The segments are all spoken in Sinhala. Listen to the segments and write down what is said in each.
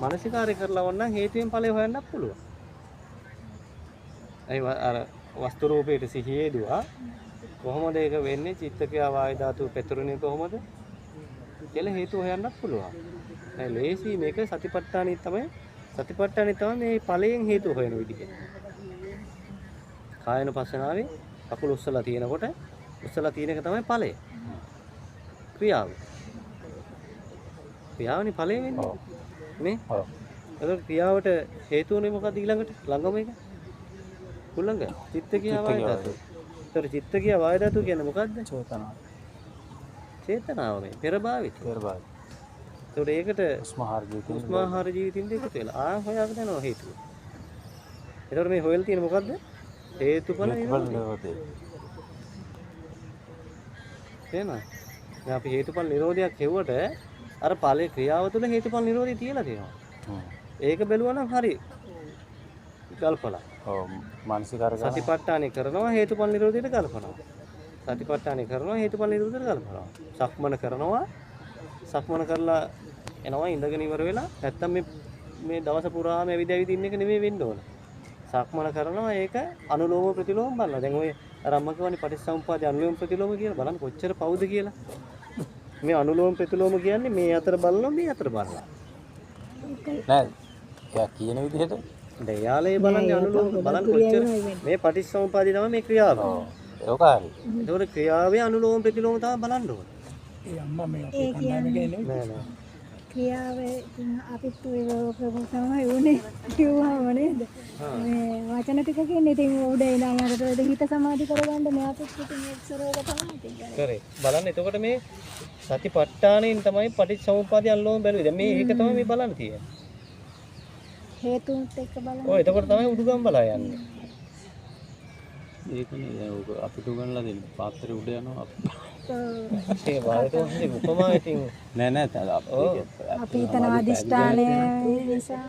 මානසිකාරය කරලා වොන්නම් හේතුයෙන් ඵලය හොයන්නත් පුළුවන්. අර වස්තු රූපයට සිහියේ දුවා කොහොමද ඒක වෙන්නේ? චිත්ත ක්‍රියා වායු ධාතු පෙතුරුනේ කොහොමද? කියලා හේතු හොයන්නත් පුළුවන්. දැන් ලේසි මේක සතිපට්ඨානෙ තමයි මේ ඵලයෙන් හේතු හොයන විදිහ. කායන පස්සනාවේ කකුල උස්සලා තියෙනකොට උස්සලා තියෙන එක තමයි ඵලය. ක්‍රියාව. ක්‍රියාවනේ ඵලය වෙන්නේ. නේ? ඔව්. ඒක ක්‍රියාවට හේතු වෙන්නේ මොකක්ද ඊළඟට? ළඟම එක. කුලංග චිත්ත ක්‍රියා වායු ධාතු. ඒතර චිත්ත ක්‍රියා වායු ධාතු කියන්නේ මොකද්ද? චේතනාව මේ පෙරභාවිත. ඒතකොට ඒකට උස්මාහාර ජීවිතින් එකතු වෙලා හොයාගෙන යනවා හේතුව. ඒතකොට මේ හොයලා තියෙන මොකද්ද? හේතුඵල නිරෝධය. එහෙමයි. දැන් අපි හේතුඵල නිරෝධයක් හෙව්වට අර ඵලයේ ක්‍රියාව තුළ හේතුඵල නිරෝධය තියලා තියෙනවා. ඒක බැලුවා නම් හරි. කල්පනා. ඔව් මානසිකාර සතිපට්ඨානෙ කරනවා හේතුඵල නිරෝධයට කල්පනා. සතිපට්ඨානෙ කරනවා හේතුඵල නිරෝධයට කල්පනා. සක්මන කරනවා සක්මන කරලා එනවා ඉඳගෙන ඉවර වෙලා නැත්තම් මේ දවස පුරාම ඇවිද ඉන්න එක නෙමෙයි වෙන්න ඕන. සක්මන කරනවා ඒක අනුලෝම ප්‍රතිලෝම බලනවා. දැන් ඔය අර අම්ම කියවනේ පටිච්චසමුප්පාදේ අනුලෝම ප්‍රතිලෝම කියලා බලන්න කොච්චර පවුද කියලා. මේ අනුලෝම ප්‍රතිලෝම කියන්නේ මේ අතර බලනවා මේ අතර බලනවා. නෑ. එයා කියන විදිහට දැන් යාලේ බලන්නේ අනුලෝම බලන්න කොච්චර මේ පටිච්චසමුප්පාදේ තමයි මේ ක්‍රියාව. ඔව්. ඒක හරි. ඒතකොට ක්‍රියාවේ අනුලෝම ප්‍රතිලෝම තමයි බලන්න ඕන. ඒ අම්මා මේ අපේ කන්නාමේ කියන්නේ නෑ. ක්‍රියාවේ අපිත් ඒක තමයි උනේ කිව්වම නේද? මේ වචන ටික කියන්නේ ඉතින් උඩ ඉඳන් අරට හිත සමාධි කරගන්න මෙයාට ඉතින් එක්සරේක තමයි ඉතින් කරේ. බලන්න එතකොට මේ සතිපට්ඨානෙන් තමයි පටිච්චසමුප්පාදය අනුලෝම බැලුවේ. දැන් මේ ඒක තමයි මේ බලන්න තියෙන්නේ. හේතුත් එක්ක බලන්න. ඔය එතකොට තමයි උඩුගම් බලා යන්නේ. ඒකනේ දැන් ඔක අපිට උගන්ලා දෙන්න පාත්‍රේ උඩ යනවා. ඒ වායතෝන්සේ උපමා ඉතින් නෑ අපි හිතන අධිෂ්ඨානය නිසා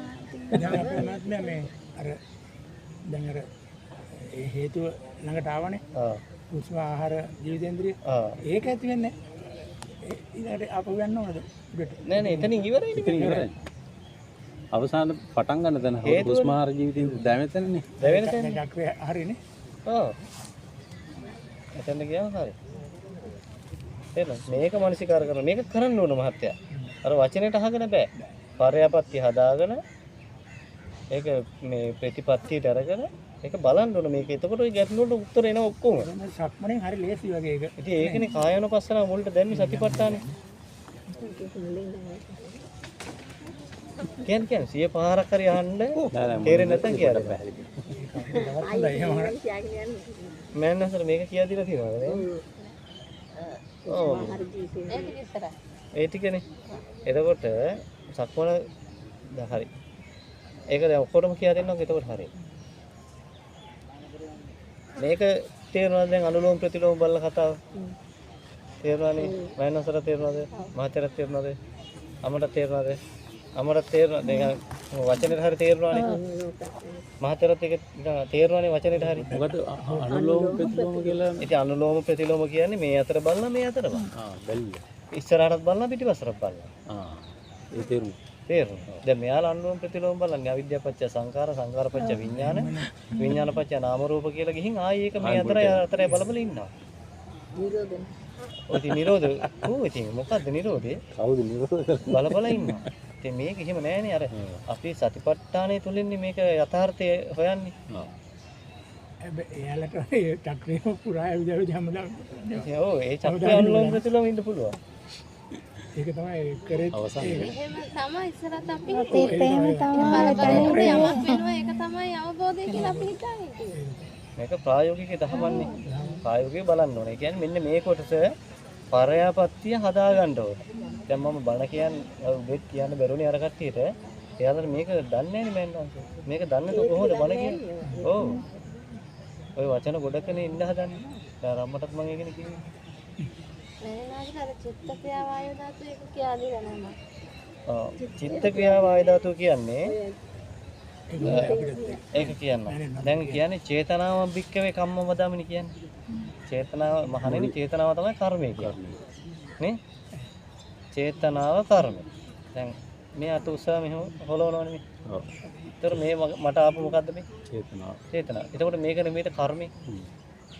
මේ අර දැන් අර ඒ හේතුව ළඟට ආවනේ. උස්ම ආහාර ජීවිතේන්ද්‍රිය. ඒක ඇති වෙන්නේ ඊළඟට අපව යන්න ඕනද උඩට? නෑ එතනින් ඉවරයි. අවසාන පටන් ගන්න තැන උස්ම ආහාර ජීවිතේන්ද්‍රිය දැවෙතනනේ. දැවෙන තැන චක්‍රය හරිනේ. ඔව්. එතන ගියාම හරි. මේක මානසිකාර කරන මේක කරන්න ඕන මහත්තයා. අර වචනෙට අහගෙන බෑ. පරයාපත්‍ය හදාගෙන ඒක මේ ප්‍රතිපත්තියට අරගෙන ඒක බලන්න ඕන මේක. එතකොට ওই ගැටලුවට උත්තර එනවා ඔක්කොම. සක්මනේ හරි ලේසි වගේ ඒක. ඉතින් ඒකනේ කායानुපස්සනාව මුලට දැම්මේ සතිපට්ඨානේ. කියන්නේ 105ක් හරි අහන්න තේරෙන්නේ නැත්නම් කියන්න බෑ. මම නසර මේක කියා දීලා තියෙනවද නේ? ඒ ටිකනේ. එතකොට සක්මන හරි. ඒක දැන් ඔක්කොටම කියා දෙන්නම් එතකොට හරි. මේක තේරෙනවද දැන් අනුලෝම ප්‍රතිලෝම බලලා කතාව? තේරෙනවනේ. මයන්සර තේරෙනවද? මහතර තේරෙනවද? අමර තේරෙනවද? අමර තේරෙනවද? දැන් වචනෙට හරි තේරෙනවනේ. මහතරත් එක තේරෙනවනේ වචනෙට හරි. මොකද අනුලෝම ප්‍රතිලෝම කියලා. ඉතින් අනුලෝම ප්‍රතිලෝම කියන්නේ මේ අතර බලනවා මේ අතර බලනවා. බැලුවා. ඉස්සරහටත් බලනවා පිටිපස්සටත් බලනවා. ඒ තේරුණා. දැන් මෙයාලා අනුලෝම ප්‍රතිලෝම බලන්නේ අවිද්‍යාව පත්‍ය සංඛාර සංඛාර පත්‍ය විඥාන විඥාන පත්‍ය නාම රූප කියලා ගිහින් ආයේ ඒක මේ අතරයි බල ඉන්නවා. නිරෝධන. ඔය නිරෝධ ඉතින් මොකද්ද නිරෝධේ? කවුද නිරෝධ බල ඉන්නවා. ඉතින් මේක එහෙම නෑනේ අර අපි සතිපට්ඨානය තුලින්නේ මේක යථාර්ථය හොයන්නේ. එයාලට ඒ චක්‍රය පුරා ඇවිදලා හැමදාම. ඔව් ඒ චක්‍රය අනුලෝම ප්‍රතිලෝම ඉන්න පුළුවන්. ඒක තමයි කරේ අවසන්. එහෙම තමයි ඉස්සරහට අපි එහෙම තමයි යමක් වෙනවා ඒක තමයි අවබෝධය කියලා අපි හිතන්නේ. මේක ප්‍රායෝගික දහමන්නේ. ප්‍රායෝගිකව බලන්න ඕනේ. ඒ කියන්නේ මෙන්න මේ කොටස පරයාපත්‍ය හදා ගන්න ඕනේ. දැන් මම බණ කියන්නේ උගෙත් කියන්න බැරුණේ අර කට්ටියට. එයාලට මේක දන්නේ නැහැ නේ මම. මේක දන්නේ તો කොහොමද බණ කියන්නේ? ඔව්. ඔය වචන ගොඩකනේ ඉන්න හදන්නේ. දැන් රම්මටත් මම ඒකනේ කිව්වේ. නෑ නාගිට අර චිත්ත ක්‍රියා වායු ධාතු එක කියලා දෙලා නෑ මම. ඔව්. චිත්ත ක්‍රියා වායු ධාතු කියන්නේ ඒක කියන්න. දැන් කියන්නේ චේතනාව බික්කවේ කම්ම වදාමිනි කියන්නේ. චේතනාව මහණෙනි චේතනාව තමයි කර්මය කියන්නේ. නේ? චේතනාව කර්මය. දැන් මේ අත උස්සා මෙහෙම හොලවනවනේ මේ. ඔව්. ඒතර මේ මට ආපු මොකද්ද මේ? චේතනාව. චේතනාව. එතකොට මේක නෙමෙයිද කර්මය?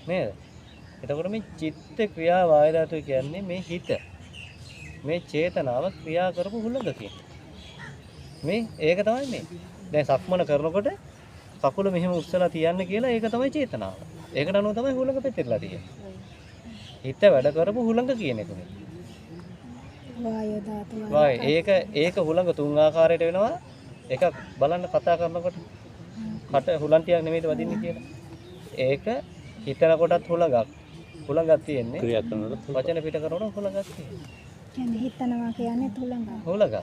නේද? එතකොට මේ චිත්ත ක්‍රියා වාය ධාතු කියන්නේ මේ හිත. මේ චේතනාව ක්‍රියා කරපු හුලඟකින්. මේ ඒක තමයි මේ. දැන් සක්මන කරනකොට කකුල මෙහෙම උස්සලා තියන්න කියලා ඒක තමයි චේතනාව. ඒකට අනුව තමයි හුලඟ පෙතිරලා තියෙන්නේ. හිත වැඩ කරපු හුලඟ කියන එක මේ. වායු ධාතු. වාය ඒක හුලඟ තුන් ආකාරයට වෙනවා. එකක් බලන්න කතා කරනකොට කට හුලන්ටියක් නෙමෙයිද වදින්නේ කියලා. ඒක හිතන කොටත් හුලඟක් තියෙන්නේ. ක්‍රියා කරනකොට වචන පිට කරනකොට හුලඟක් තියෙන්නේ. කියන්නේ හිතනවා කියන්නේ හුලඟ.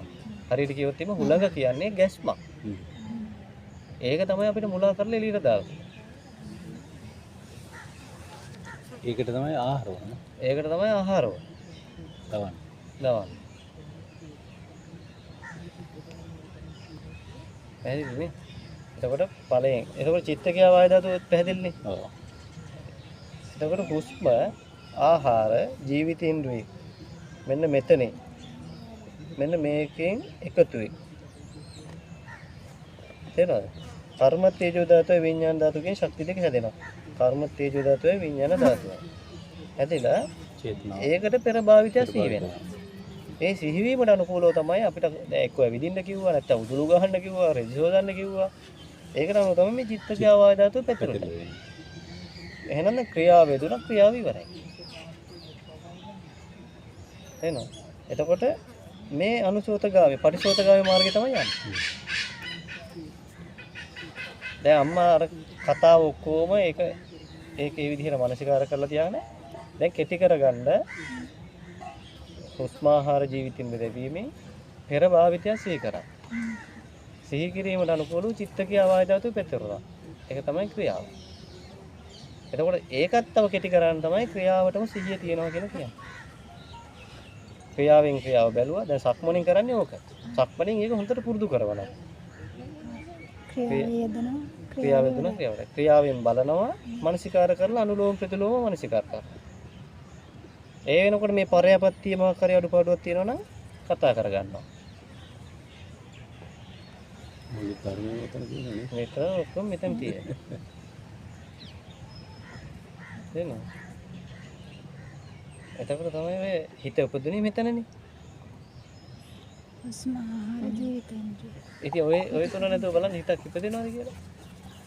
හරියට කිව්වොත් එimhe හුලඟ කියන්නේ ගැස්මක්. ඒක තමයි අපිට මුලා කරලා එළියට දාන්නේ. ඒකට තමයි ආහාර වුණ. ඒකට තමයි ආහාර වුණ. දවන්න. පැහැදිලිනේ? එතකොට ඵලයෙන්. එතකොට චිත්තකය වාය ධාතුව පැහැදිලිනේ? ඔව්. එතකොට හුස්ම ආහාර ජීවිතේන්ද්‍රය මෙන්න මෙතනේ. මෙන්න මේකෙන් එකතු වෙයි. තේරෙනවද? කර්ම තේජෝ ධාතුවේ විඥාන ධාතුවේ ශක්ති දෙක හැදෙනවා. කර්ම තේජෝ ධාතුවේ විඥාන ධාතුව. හැදෙලා චේතනාව. ඒකට පෙර භාවිතය සිහි වෙනවා. ඒ සිහිවීමට අනුකූලව තමයි අපිට එක්ක ඇවිදින්න කිව්වා නැත්නම් උදුළු ගහන්න කිව්වා රෙජිසෝ ගන්න කිව්වා. ඒකට අනුව තමයි මේ චිත්ත ක්‍රියාවාය ධාතුව පැතිරෙන්නේ. එහෙනම් ක්‍රියාව වේදුණා ක්‍රියාව ඉවරයි. එහෙනම් එතකොට මේ අනුසෝතගාමී පටිසෝතගාමී මාර්ගය තමයි යන්නේ. දැන් අම්මා අර කතාව ඔක්කොම ඒක ඒ විදිහට මානසිකාර කරලා තියාගෙන දැන් කෙටි කරගන්න හුස්මාහාර ජීවිතින් බෙදීමේ පෙර භාවිතය සිහි කරා. සිහි කිරීමට අනුකූලව චිත්තකීය වාය ධාතුව පැතිරුණා. ඒක තමයි ක්‍රියාව. එතකොට ඒකත් තව කෙටි කරන්න තමයි ක්‍රියාවටම සිහිය තියනවා කියලා කියන්නේ. ක්‍රියාවෙන් ක්‍රියාව බැලුවා. දැන් සක්මණෙන් කරන්නේ ඕක. සක්මණෙන් ඒක හොඳට පුරුදු කරවනවා. ක්‍රියාවෙන් බලනවා මානසිකාර කරලා අනුලෝම ප්‍රතිලෝම මානසිකාර කරනවා. ඒ වෙනකොට මේ පරයපත්තිය මොකක් හරි අඩුපාඩුවක් තියෙනවා නම් කතා කරගන්නවා. මොකද ධර්මයේ මෙතන තියෙන්නේ. මෙතන ඔක්කොම මෙතන තියෙන්නේ. එනවා. එතකොට තමයි මේ හිත උපදිනේ මෙතනනේ. හුස්මාහාර ජීවිතේන්ද්‍රය. ඉතින් ඔය තුන නැතුව බලන්න හිතක් ඉපදෙනවද කියලා.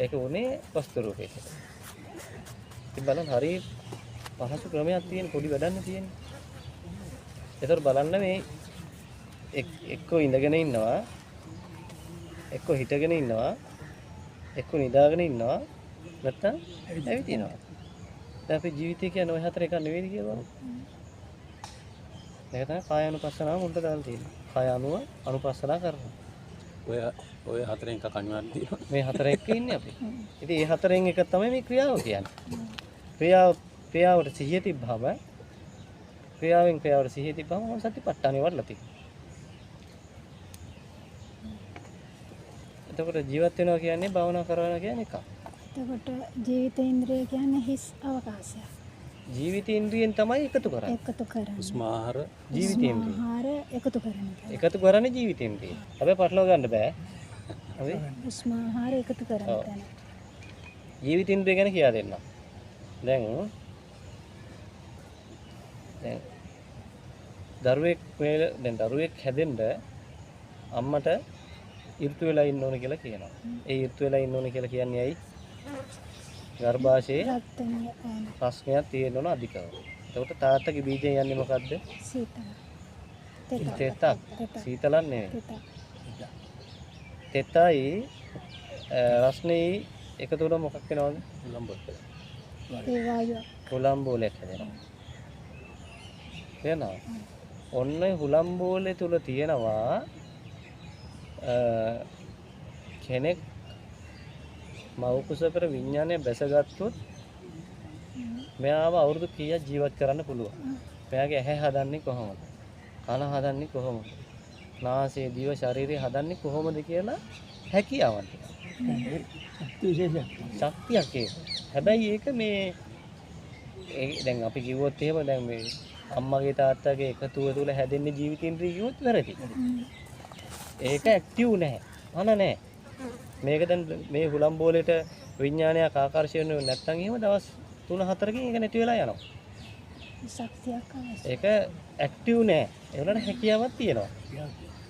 ඒක උනේ වස්තු රූපයකට. ඉතින් බලන්න හරිය පහසු ක්‍රමයක් තියෙන පොඩි වැඩක් තියෙන්නේ. ඒතර බලන්න මේ එක්ක ඉඳගෙන ඉන්නවා, එක්ක හිටගෙන ඉන්නවා, එක්ක නිදාගෙන ඉන්නවා, නැත්තම් ඇවිදිනවා. දැන් අපේ ජීවිතය කියන්නේ ওই හතර එකක් නෙවෙයි කියලා. ඒක තමයි කාය අනුපස්සනාව මුලට දාලා තියෙන්නේ. කාය අනුපස්සනා කරනවා. ඔය හතරෙන් එකක් අනිවාර්යයෙන් තියෙනවා. මේ හතර එක්ක ඉන්නේ අපි. ඉතින් මේ හතරෙන් එක තමයි මේ ක්‍රියාව කියන්නේ. ක්‍රියාවට සිහිය තිබ්බම ක්‍රියාවෙන් ක්‍රියාවට සිහිය තිබ්බම මොන සතිපට්ඨානෙ වඩලා තියෙනවා. එතකොට ජීවත් වෙනවා කියන්නේ භාවනා කරනවා කියන්නේ එකක්. එතකොට ජීවිතේන්ද්‍රය කියන්නේ හිස් අවකාශය. ජීවිතේන්ද්‍රයෙන් තමයි එකතු කරන්නේ. එකතු කරන්නේ. උස්මාහාර ජීවිතේන්ද්‍රය. ආහාර එකතු කරන්නේ. එකතු කරන්නේ ජීවිතේන්ද්‍රය. හැබැයි පටලවා ගන්න බෑ. හරි? උස්මාහාර එකතු කරන්නේ තැන. ජීවිතේන්ද්‍රය ගැන කියලා දෙන්න. දැන් දරුවෙක් හැදෙන්න අම්මට ඍතු වෙලා ඉන්න ඕන කියලා කියනවා. ඒ ඍතු වෙලා ඉන්න ඕන කියලා කියන්නේ ඇයි? ගර්භාෂයේ රස්නයක් තියෙන්න ඕන අධිකව. එතකොට තාත්තගේ බීජයෙන් යන්නේ මොකද්ද? තෙතක්. සීතලක් නෙවෙයි. තෙතයි රස්නේ එකතු වුණා මොකක් වෙනවද? හුලම්බෝලයක් හැදෙනවා. තේරෙනවද? ඔන්න හුලම්බෝලේ තුල තියෙනවා කෙනෙක් මව කුස පෙර විඥානය බැසගත්තොත් මෙයාව අවුරුදු කීයක් ජීවත් කරන්න පුළුවන්. මෙයාගේ ඇහැ හදන්නේ කොහොමද? කන හදන්නේ කොහොමද? නාසය දිව ශරීරය හදන්නේ කොහොමද කියලා හැකියාවක් ශක්තියක් ඒක. හැබැයි ඒක මේ දැන් අපි කිව්වොත් එහෙම දැන් මේ අම්මගේ තාත්තගේ එකතුව තුල හැදෙන්නේ ජීවිතේන්ද්‍රිය කිව්වොත් වැරදි. ඒක ඇක්ටිව් නැහැ. අන නැහැ. මේක දැන් මේ හුලම් බෝලේට විඥානයක් ආකර්ෂණය වෙන්නේ නැත්නම් එහෙම දවස් 3-4කින් ඒක නැති වෙලා යනවා. ශක්තියක් අවශ්‍යයි. ඒක ඇක්ටිව් නෑ. ඒ වලට හැකියාවක් තියෙනවා.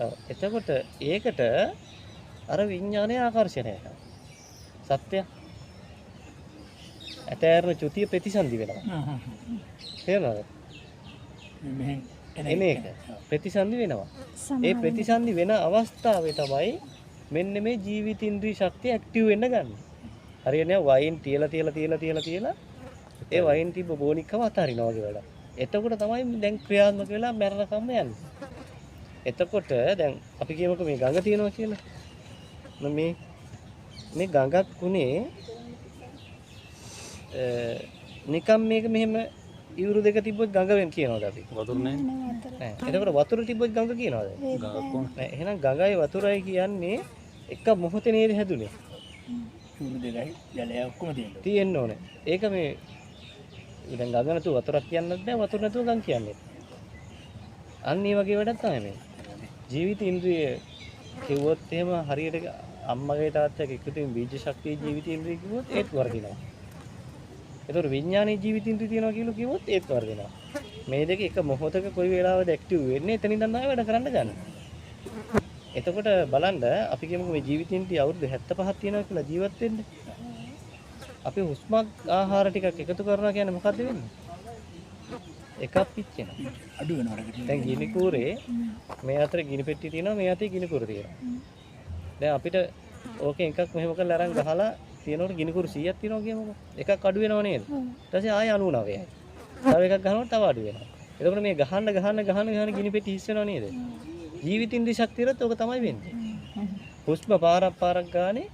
ඔව්. එතකොට ඒකට අර විඥානයේ ආකර්ෂණය වෙනවා. සත්‍ය. ඇතෑරන චුතිය ප්‍රතිසන්දි වෙනවා. තේරෙනවද? මේක ප්‍රතිසන්දි වෙනවා. ඒ ප්‍රතිසන්දි වෙන අවස්ථාවේ තමයි මෙන්න මේ ජීවිතින්ද්‍රී ශක්තිය ඇක්ටිව් වෙන්න ගන්න. හරියනේ වයින් තියලා ඒ වයින් තිබ්බ බෝනික්කම අතාරිනවා වගේ වැඩ. එතකොට තමයි දැන් ක්‍රියාත්මක වෙලා මරණකම්ම යන්නේ. එතකොට දැන් අපි කියමුකෝ මේ ගඟ තියෙනවා කියලා. මේ ගඟක් උනේ නිකම් මේක මෙහෙම ඉවුරු දෙක තිබ්බොත් ගඟ වෙන කියනවාද අපි? වතුර නැහැ. එතකොට වතුර තිබ්බොත් ගඟ කියනවාද? නෑ. එහෙනම් ගඟයි වතුරයි කියන්නේ එක මොහොතේ නේද හැදුනේ? ඉවුරු දෙකයි ජලය ඔක්කොම තියෙන්න ඕනේ. ඒක මේ දැන් ගඟ නැතුව වතුරක් කියන්නත් බෑ, වතුර නැතුව ගඟ කියන්නේ. අන්න ඒ වගේ වැඩක් තමයි මේ. ජීවිත ඉන්ද්‍රිය කිව්වොත් එහෙම හරියට අම්මගේ තාත්තගේ එකතුවෙන් බීජ ශක්තිය ජීවිත ඉන්ද්‍රිය කිව්වොත් ඒත් වර්ධිනවා. ඒතකොට විඥානයේ ජීවිත ඉන්ද්‍රිය තියනවා කියලා කිව්වොත් ඒත් වර්ධිනවා. මේ දෙක එක මොහොතක කොයි වෙලාවද ඇක්ටිව් වෙන්නේ එතනින් තමයි වැඩ කරන්න ගන්න. එතකොට බලන්න අපි කියමුකෝ මේ ජීවිත ඉන්ද්‍රිය අවුරුදු 75ක් තියෙනවා කියලා ජීවත් වෙන්න. අපි හුස්මක් ආහාර ටිකක් එකතු කරනවා කියන්නේ මොකද්ද වෙන්නේ? එකක් පිච්චෙනවා. අඩු වෙනවා. දැන් ගිනි කූරේ මේ අතර ගිනි පෙට්ටිය තියෙනවා, මේ අතේ ගිනි කූර තියෙනවා. දැන් අපිට ඕකෙන් එකක් මෙහෙම කරලා අරන් ගහලා තියෙනකොට ගිනි කූර 100ක් තියෙනවා කියමුකෝ. එකක් අඩු වෙනව නේද? ඊට පස්සේ ආයෙ 99යි. තව එකක් ගහනකොට තව අඩු වෙනවා. එතකොට මේ ගහන්න ගිනි පෙට්ටිය හිස් වෙනව නේද? ජීවිතින්ද්‍රිය ශක්තියත් ඕක තමයි වෙන්නේ. හුස්ම පාරක් ගානේ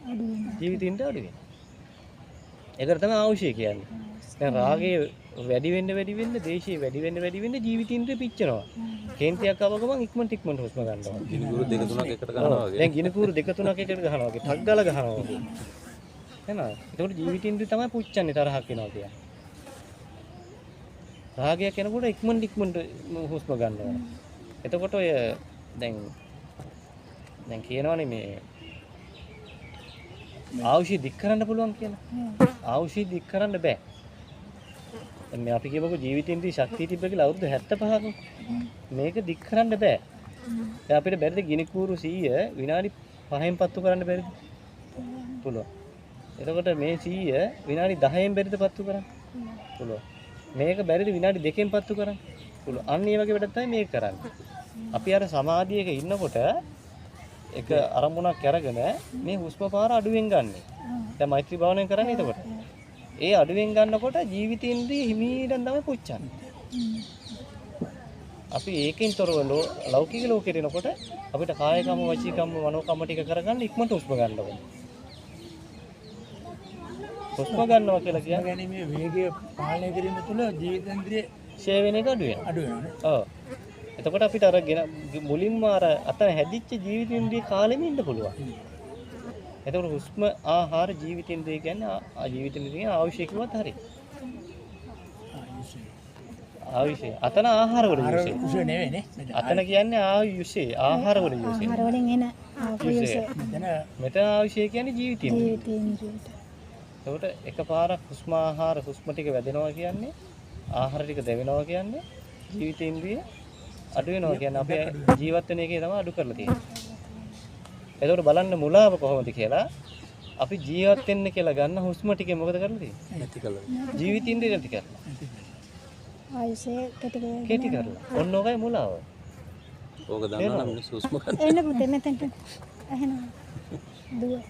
ජීවිතින්ද්‍රිය අඩු වෙනවා. ඒකට තමයි අවශ්‍ය කියන්නේ. දැන් රාගය වැඩි වෙන්න දේශය වැඩි වෙන්න ජීවිතින්ද්‍රිය පිච්චෙනවා. කේන්තියක් ආව ගමන් ඉක්මනට හුස්ම ගන්නවා. ගිනි කූරු දෙක තුනක් එකට ගන්නවා වගේ. දැන් ගිනි කූරු දෙක තුනක් එකට ගන්නවා වගේ. ටක් ගාලා ගන්නවා වගේ. එහෙනම් ඒකට ජීවිතින්ද්‍රිය තමයි පුච්චන්නේ තරහක් වෙනවා කියන්නේ. රාගය කෙනකොට ඉක්මනට හුස්ම ගන්නවා. එතකොට ඔය දැන් කියනවනේ මේ ආයුෂ දික් කරන්න පුළුවන් කියලා. ආයුෂ දික් කරන්න බෑ. මේ අපි කියමුකෝ ජීවිතින්ද්‍රිය ශක්තිය තිබ්බ කියලා අවුරුදු 75ක මේක දික් කරන්න බෑ. දැන් අපිට බැරිද ගිනි කූරු 100 විනාඩි 5න් පත්තු කරන්න බැරිද? පුළුවන්. එතකොට මේ 100 විනාඩි 10න් බැරිද පත්තු කරන්න? පුළුවන්. මේක බැරිද විනාඩි 2න් පත්තු කරන්න? පුළුවන්. අන්න ඒ වගේ වැඩක් තමයි මේක කරන්නේ. අපි අර සමාධියක ඉන්නකොට එක අරමුණක් අරගෙන මේ හුස්ම පාර අඩුවෙන් ගන්න. දැන් මෛත්‍රී භාවනාවෙන් කරන්නේ එතකොට. ඒ අඩුවෙන් ගන්නකොට ජීවිතින්ද්‍රිය හිමීටම තමයි පුච්චන්නේ. අපි ඒකෙන් තොරව ලෞකික ලෝකෙට එනකොට අපිට කාය කම්ම, වචී කම්ම, මනෝ කම්ම ටික කරගන්න ඉක්මනට හුස්ම ගන්න ඕනේ. හුස්ම ගන්නවා කියලා කියන්නේ මේ වේගය පාලනය කිරීම තුළ ජීවිතේන්ද්‍රිය ෂේ වෙන එක අඩු වෙනවා. ඔව්. එතකොට අපිට අර මුලින්ම අර අතන හැදිච්ච ජීවිතේන්ද්‍රිය කාලෙම ඉන්න පුළුවන්. එතකොට හුස්ම ආහාර ජීවිතේන්ද්‍රිය කියන්නේ ජීවිතේන්ද්‍රිය අවශ්‍ය කිව්වත් හරි. ආයුෂය. අතන ආහාර වල යුෂය නෙවෙයිනේ. අතන කියන්නේ ආයුෂය. ආහාර වල යුෂය. ආහාර වලින් එන ආයුෂය. මෙතන ආයුෂය කියන්නේ ජීවිතේන්ද්‍රිය. ජීවිතේන්ද්‍රියට. එතකොට එකපාරක් හුස්ම ආහාර හුස්ම ටික වැදෙනවා කියන්නේ ආහාර ටික දැවෙනවා කියන්නේ ජීවිතේන්ද්‍රිය අඩු වෙනවා කියන්නේ අපේ ජීවත් වෙන එකේ තමයි අඩු කරලා තියෙන්නේ. එතකොට බලන්න මුලාව කොහොමද කියලා අපි ජීවත් වෙන්න කියලා ගන්න හුස්ම ටිකේ මොකද කරලා තියෙන්නේ? නැති කරලා. ජීවිතින්ද්‍රිය නැති කරලා. ආයුෂය කෙටි කරලා. ඔන්න ඔකයි මුලාව. ඕක දන්නා නම් මිනිස්සු හුස්ම ගන්න. එන්න පුතේ මෙතෙන්ට. එහෙනම් දුව.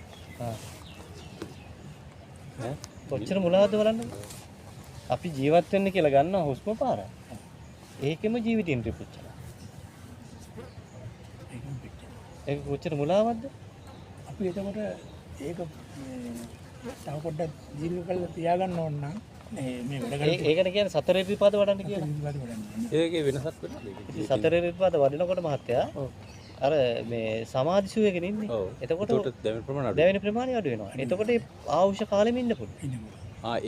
කොච්චර මුලාවද බලන්න. අපි ජීවත් වෙන්න කියලා ගන්න හුස්ම පාර. ඒකෙම ජීවිතින්ද්‍රිය පුච්චන. ඒක කොච්චර මුලාවක්ද? අපි එතකොට ඒක තව පොඩ්ඩක් දීර්ඝ කරලා තියාගන්න ඕන නම් මේ වැඩ කරලා ඒකට කියන්නේ සතර ඉරිපාද වඩන්න කියලා. ඒකේ වෙනසක් වෙනවද? සතර ඉරිපාද වඩනකොට මහත්තයා අර මේ සමාධි සුවයකින් ඉන්නේ. එතකොට දැවෙන ප්‍රමාණය අඩු වෙනවා. එතකොට ඒ ආවුෂ කාලෙම ඉන්න පුළුවන්.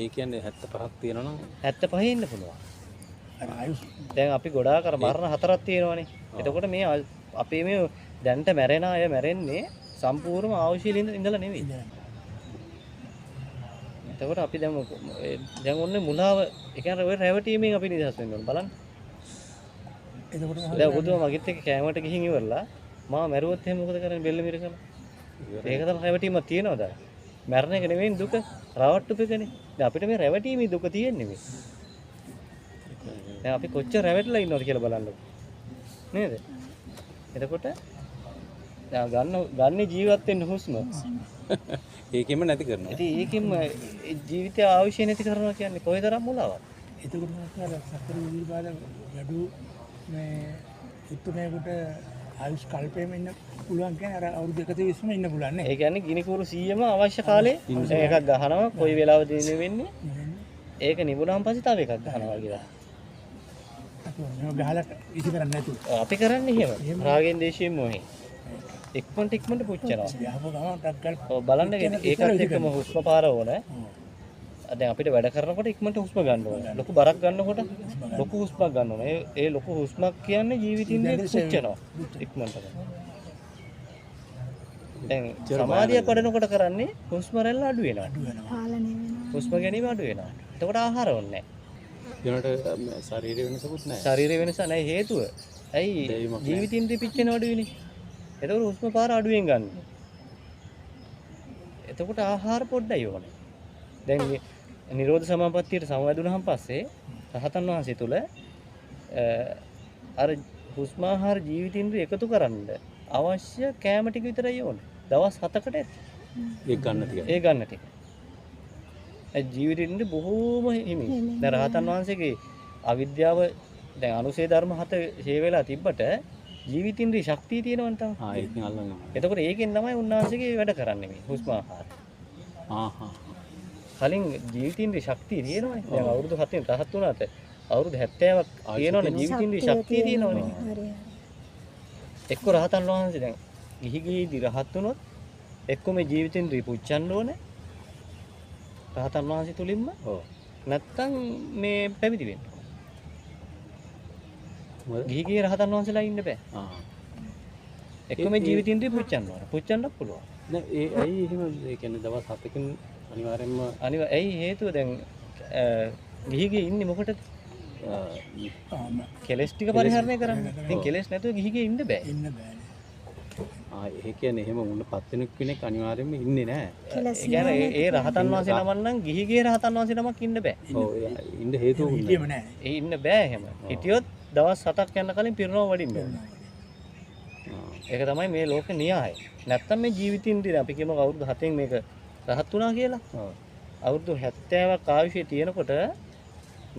ඒ කියන්නේ 75ක් තියෙනවා නම් 75 ඉන්න පුළුවන්. දැන් අපි ගොඩාක් අර මරණ 4ක් තියෙනවානේ. එතකොට මේ අපේ මේ දැන්ට මැරෙන අය මැරෙන්නේ සම්පූර්ණ ආයුෂීලින් ඉඳලා නෙවෙයි. එතකොට අපි දැන් ඔන්නේ මුලාව ඒ කියන්නේ ඔය රැවටීමෙන් අපි නිදහස් වෙන්න ඕන බලන්න. එතකොට දැන් ඔබතුමා මගෙත් එක්ක කෑමට ගිහින් ඉවරලා මම මැරුවොත් එහෙනම් මොකද කරන්නේ බෙල්ල මිරිකලා? ඒක තමයි රැවටීමක් තියනවද? මැරණ එක නෙවෙයි දුක, රවට්ටුපෙකනේ. දැන් අපිට මේ රැවටීමේ දුක තියෙන්නේ මේ. දැන් අපි කොච්චර රැවටලා ඉන්නවද කියලා බලන්නකො. නේද? එතකොට දැන් ගන්න ජීවත් වෙන්න හුස්ම. ඒකෙම නැති කරනවා. ඉතින් ඒකෙම ජීවිතය ආයුෂය නැති කරනවා කියන්නේ කොයිතරම් මුලාවක්. එතකොට මොකක්ද සතර විවිධ ගඩු මේ උතුමේකට ආයුෂ් කල්පයෙම ඉන්න පුළුවන් කියන්නේ අර අවුරුදු 120ම ඉන්න පුළුවන් නේ. ඒ කියන්නේ ගිනි කූරු 100ම අවශ්‍ය කාලේ එකක් ගහනවා කොයි වෙලාවද වෙන්නේ. ඒක නිවුණාන් පස්සේ තව එකක් ගහනවා කියලා. අපි ගහලා ඉති කරන්නේ නැතුව. අපි කරන්නේ එහෙම. රාගෙන් දේශයෙන් මොහේ. ඉක්මනට පුච්චනවා. යහප ගමන් ටක් ගාලා ඔව් බලන්න ඒකත් එක්කම හුස්ම පාර ඕන. දැන් අපිට වැඩ කරනකොට ඉක්මනට හුස්ම ගන්න ඕනේ. ලොකු බරක් ගන්නකොට ලොකු හුස්මක් ගන්න ඕනේ. ඒ ලොකු හුස්මක් කියන්නේ ජීවිතින්දේ පුච්චනවා. ඉක්මනට. දැන් සමාධිය වඩනකොට කරන්නේ හුස්ම රැල්ල අඩු වෙනවා. පාලනය වෙනවා. හුස්ම ගැනීම අඩු වෙනවා. එතකොට ආහාර ඕනේ නැහැ. ඒනට ශරීර වෙනසකුත් නැහැ. ශරීර වෙනස නැහැ හේතුව. ඇයි ජීවිතින්දේ පිච්චෙන අඩු වෙන්නේ? එතකොට හුස්ම පාර අඩුවෙන් ගන්න. එතකොට ආහාර පොඩ්ඩයි ඕනේ. දැන් නිරෝධ සමාපත්තියට සමවැදුනහම පස්සේ රහතන් වහන්සේ තුල අර හුස්ම ආහාර ජීවිතින්ද්‍රිය එකතු කරන්න අවශ්‍ය කැම ටික විතරයි ඕනේ. දවස් 7කට ඇති. ඒක ගන්න ටික. ඒ ගන්න ටික. ඒ ජීවිතින්ද්‍රිය බොහෝම හිමි. දැන් රහතන් වහන්සේගේ අවිද්‍යාව දැන් අනුසේ ධර්ම 7 ෂේ වෙලා තිබ්බට ජීවිතින්ද්‍රිය ශක්තිය තියෙනවනේ තමයි. ඒකෙන් අල්ලන්නේ. එතකොට ඒකෙන් තමයි උන්වහන්සේගේ වැඩ කරන්නේ මේ හුස්ම ආහාර. කලින් ජීවිතින්ද්‍රිය ශක්තිය තියෙනවනේ. දැන් අවුරුදු 7න් රහත් වුණාට අවුරුදු 70ක් තියෙනවනේ ජීවිතින්ද්‍රිය ශක්තිය තියෙනවනේ. හරි. එක්ක රහතන් වහන්සේ දැන් ගිහිදී රහත් වුණොත් එක්ක මේ ජීවිතින්ද්‍රිය පුච්චන්න ඕනේ. රහතන් වහන්සේ තුලින්ම. ඔව්. නැත්තම් මේ පැවිදි වෙන්න. ගිහි රහතන් වහන්සේලා ඉන්න බෑ. එක්ක මේ ජීවිතින්ද්‍රිය පුච්චන්න ඕනේ. පුච්චන්නත් පුළුවන්. දැන් ඒ ඇයි එහෙම ඒ කියන්නේ දවස් 7කින් අනිවාර්යෙන්ම ඇයි හේතුව දැන් ගිහිගේ ඉන්නේ මොකටද? කෙලස් ටික පරිහරණය කරන්න. ඉතින් කෙලස් නැතුව ගිහිගේ ඉන්න බෑ. ඉන්න බෑ. ඒ කියන්නේ එහෙම වුණ පත් වෙන කෙනෙක් අනිවාර්යෙන්ම ඉන්නේ නැහැ. ඒ කියන්නේ ඒ රහතන් වහන්සේ නමක් නම් ගිහිගේ රහතන් වහන්සේ නමක් ඉන්න බෑ. ඔව් ඉන්න හේතුව හිටියම නැහැ. ඒ ඉන්න බෑ එහෙම. හිටියොත් දවස් 7ක් යන කලින් පිරිනව වඩින්න ඕනේ. ඒක තමයි මේ ලෝක න්‍යායය. නැත්තම් මේ ජීවිතින්දී අපි කියමු අවුරුදු 7න් මේක රහත් වුණා කියලා. ඔව්. අවුරුදු 70ක් ආයුෂය තියෙනකොට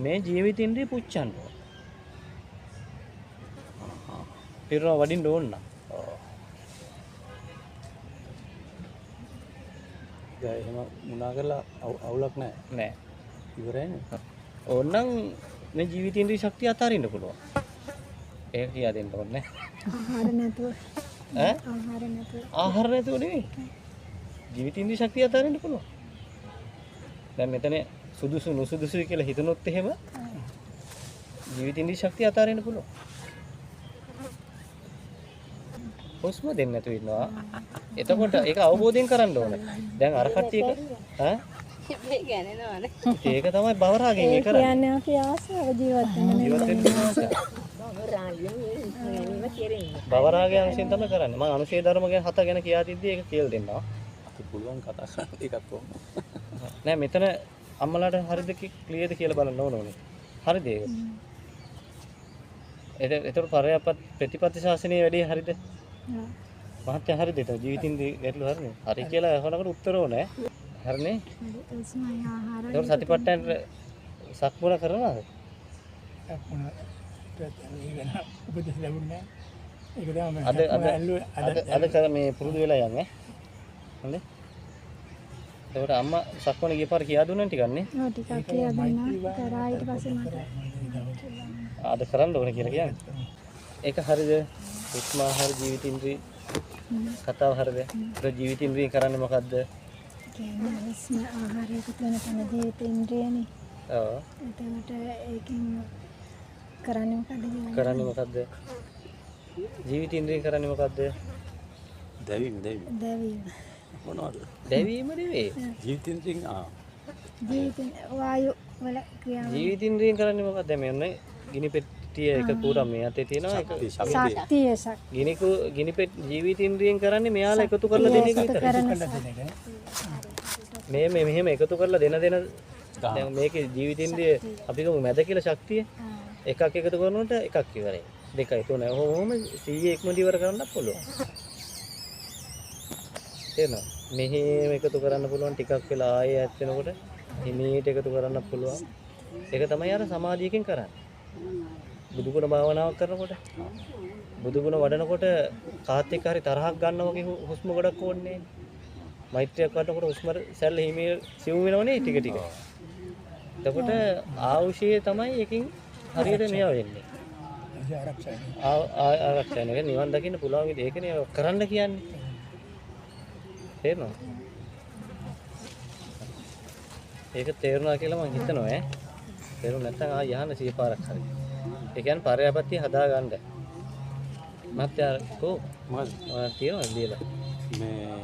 මේ ජීවිතින්දී පුච්චන්න ඕන. පිරිනව වඩින්න ඕන නම්. දැන් එහෙම මුණා කරලා අවුලක් නැහැ. නෑ. ඉවරයිනේ. ඕනනම් මේ ජීවිතින්දී ශක්තිය අතාරින්න පුළුවන්. ඒක කියා දෙන්න ඕනේ. ආහාර නැතුව. ඈ? ආහාර නැතුව. ආහාර නැතුව නෙවෙයි. ජීවිතින්දී ශක්තිය අතාරින්න පුළුවන්. දැන් මෙතන සුදුසු නුසුදුසුයි කියලා හිතනොත් එහෙම ජීවිතින්දී ශක්තිය අතාරින්න පුළුවන්. හුස්ම දෙන්න නැතුව ඉන්නවා. එතකොට ඒක අවබෝධයෙන් කරන්න ඕනේ. දැන් අර කට්ටියක ඈ? ඒක තමයි බවරාගෙන් ඒ කරන්නේ. කියන්නේ අපි ආසාව ජීවත් වෙන ජීවත් වෙන්න ඕනේ. බවරාගේ අංශයෙන් තමයි කරන්නේ. මම අනුශේධ ධර්ම ගැන 7 ගැන කියා තිද්දී ඒක කියලා දෙන්නවා. අපි පුළුවන් කතා කරන්න ඒකත් කොහොමද? නෑ මෙතන අම්මලාට හරිද ක්ලියර්ද කියලා බලන්න ඕනේ. හරිද ඒක? ඒතර පරයපත් ප්‍රතිපත්ති ශාසනයේ වැඩේ හරිද? මහත්ය හරිද? ඒක ජීවිතින්දී ගැටලු හරිනේ. හරි කියලා අහනකොට උත්තර ඕනේ. හරිනේ? උස්මයි ආහාර. ඒක සතිපට්ඨාන සක්මන කරනවද? මොන උපදෙස් ලැබුණේ නැහැ. ඒක තමයි අද කර මේ පුරුදු වෙලා යන්නේ. හොඳේ. ඒකට අම්මා සක්මන ගියපාර කියා දුන්නා ටිකක් නේ. ඔව් ටිකක් කියලා දුන්නා. කරා ඊට පස්සේ මට අද කරන්න ඕනේ කියලා කියන්නේ. ඒක හරියද? උස්මාහාර ජීවිතින්ද්‍රී කතාව හරියද? ඒක ජීවිතින්ද්‍රී කරන්නේ මොකද්ද? කියන්නේ උස්ම ආහාරයක තියෙන තන ජීවිතේන්ද්‍රයනේ. ඔව්. එතකොට ඒකෙන් කරන්නේ මොකද්ද? කරන්නේ මොකද්ද? ජීවිතින්ද්‍රියෙන් කරන්නේ මොකද්ද? දැවීම දැවීම. මොනවද? දැවීම නෙවෙයි. ජීවිතින්ද්‍රියෙන් ජීවිත වායු වල ක්‍රියාව. ජීවිතින්ද්‍රියෙන් කරන්නේ මොකක්ද? දැන් මේ ඔන්න ගිනි පෙට්ටිය එක කුරා මේ අතේ තියෙනවා එක ශක්තිය ගිනි ජීවිතින්ද්‍රියෙන් කරන්නේ මෙයාලා එකතු කරලා දෙන එක විතරයි. මේ මෙහෙම එකතු කරලා දෙන දැන් මේකේ ජීවිතින්ද්‍රිය අපි ගමු මැද කියලා ශක්තිය එකක් එකතු කරනකොට එකක් ඉවරයි. දෙකයි තුනයි. ඔහොම 100 ඉක්මනට ඉවර කරන්නත් පුළුවන්. තේරෙනවද? මෙහෙම එකතු කරන්න පුළුවන් ටිකක් වෙලා ආයෙ ඈත් වෙනකොට හිමීට එකතු කරන්න පුළුවන්. ඒක තමයි අර සමාධියකින් කරන්නේ. බුදුගුණ භාවනාවක් කරනකොට බුදුගුණ වඩනකොට කාත් එක්ක හරි තරහක් ගන්නවා වගේ හුස්ම ගොඩක් ඕනේ. මෛත්‍රියක් වඩනකොට හුස්ම සැල්ල හිමී සිවුම් වෙනවනේ ටික ටික. එතකොට ආවුෂයේ තමයි එකකින් හරියට මෙයා වෙන්නේ. ආරක්ෂා වෙන නිවන් දකින්න පුළුවන් විදිහ ඒකනේ කරන්න කියන්නේ. තේරෙනවද? ඒක තේරුණා කියලා මම හිතනවා ඈ. තේරුණ නැත්නම් ආ යහන 100 පාරක් හරි. ඒ කියන්නේ පරයාපත්‍ය හදා ගන්න. මහත්තයා කො මොකද? තියෙනවද දීලා? මේ